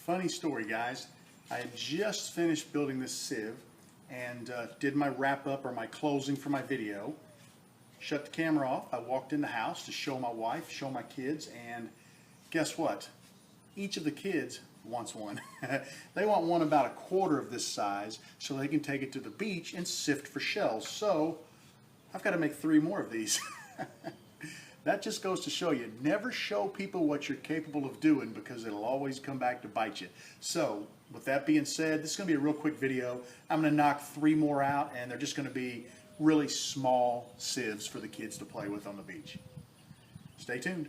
Funny story, guys. I had just finished building this sieve and did my wrap up or my closing for my video. Shut the camera off. I walked in the house to show my wife, show my kids, and guess what? Each of the kids wants one. They want one about a quarter of this size so they can take it to the beach and sift for shells. So I've got to make 3 more of these. That just goes to show you, never show people what you're capable of doing because it'll always come back to bite you. So with that being said, this is going to be a real quick video. I'm going to knock 3 more out, and they're just going to be really small sieves for the kids to play with on the beach. Stay tuned.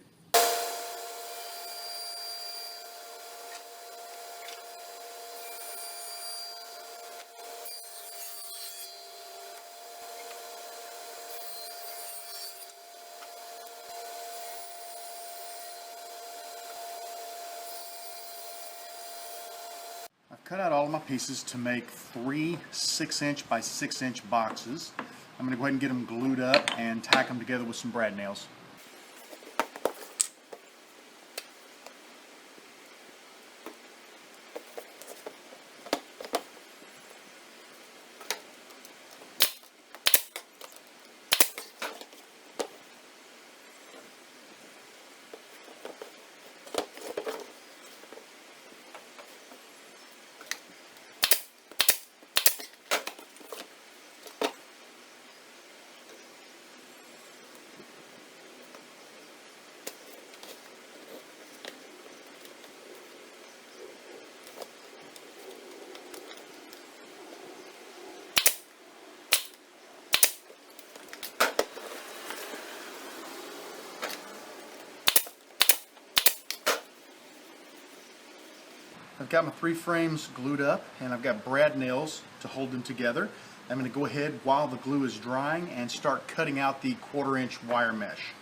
I've cut out all of my pieces to make 3 6-inch by 6-inch boxes. I'm going to go ahead and get them glued up and tack them together with some brad nails. I've got my 3 frames glued up and I've got brad nails to hold them together. I'm going to go ahead while the glue is drying and start cutting out the 1/4-inch wire mesh.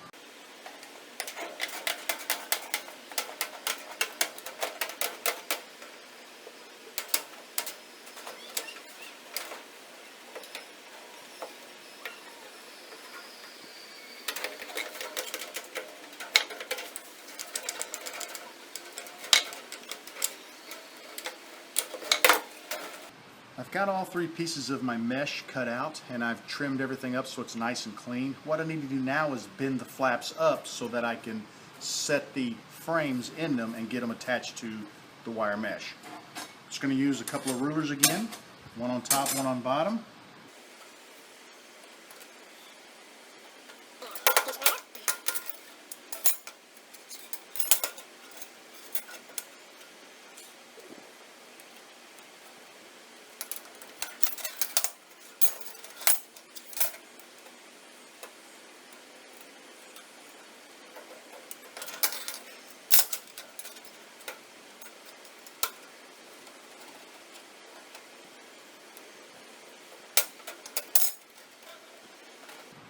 I've got all 3 pieces of my mesh cut out and I've trimmed everything up so it's nice and clean. What I need to do now is bend the flaps up so that I can set the frames in them and get them attached to the wire mesh. Just going to use a couple of rulers again, one on top, one on bottom.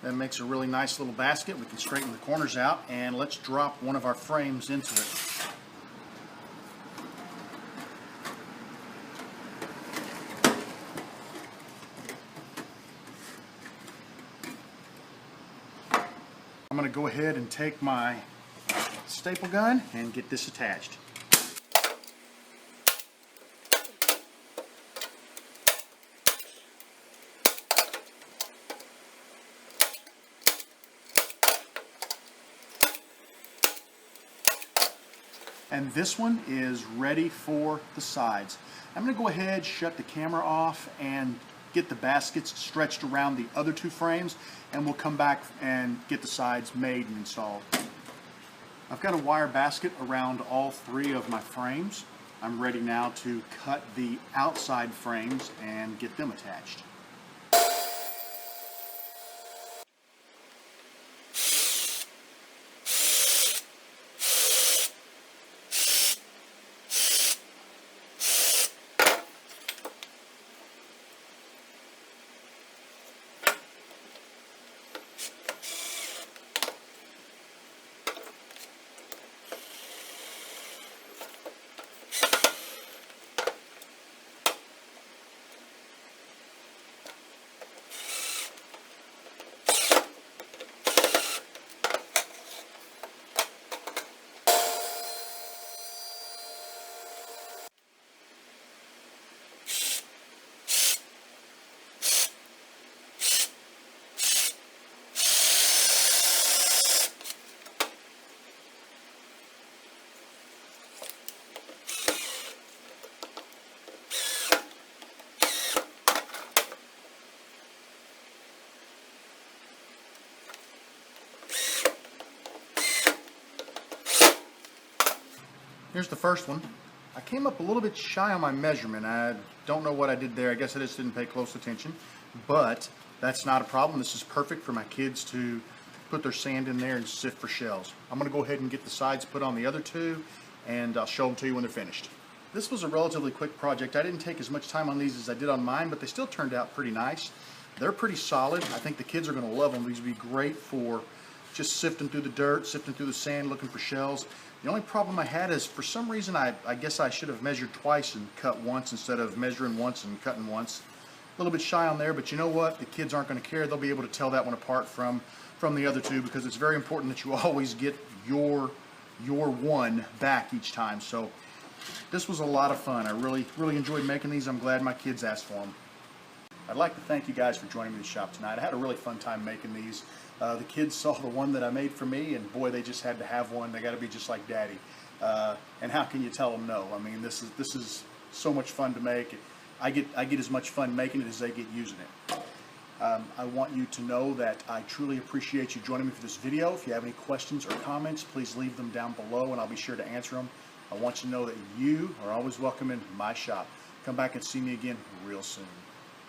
That makes a really nice little basket. We can straighten the corners out, and let's drop one of our frames into it. I'm going to go ahead and take my staple gun and get this attached. And this one is ready for the sides. I'm going to go ahead, shut the camera off, and get the baskets stretched around the other 2 frames, and we'll come back and get the sides made and installed. I've got a wire basket around all 3 of my frames. I'm ready now to cut the outside frames and get them attached. Here's the first one. I came up a little bit shy on my measurement. I don't know what I did there. I guess I just didn't pay close attention, but that's not a problem. This is perfect for my kids to put their sand in there and sift for shells. I'm going to go ahead and get the sides put on the other two, and I'll show them to you when they're finished. This was a relatively quick project. I didn't take as much time on these as I did on mine, but they still turned out pretty nice. They're pretty solid. I think the kids are going to love them. These would be great for just sifting through the dirt, sifting through the sand, looking for shells. The only problem I had is, for some reason, I guess I should have measured twice and cut once instead of measuring once and cutting once. A little bit shy on there, but you know what? The kids aren't going to care. They'll be able to tell that one apart from the other two, because it's very important that you always get your one back each time. So this was a lot of fun. I really enjoyed making these. I'm glad my kids asked for them. I'd like to thank you guys for joining me in the shop tonight. I had a really fun time making these. The kids saw the one that I made for me, and boy, they just had to have one. They got to be just like Daddy. And how can you tell them no? I mean, this is so much fun to make. I get as much fun making it as they get using it. I want you to know that I truly appreciate you joining me for this video. If you have any questions or comments, please leave them down below, and I'll be sure to answer them. I want you to know that you are always welcome in my shop. Come back and see me again real soon.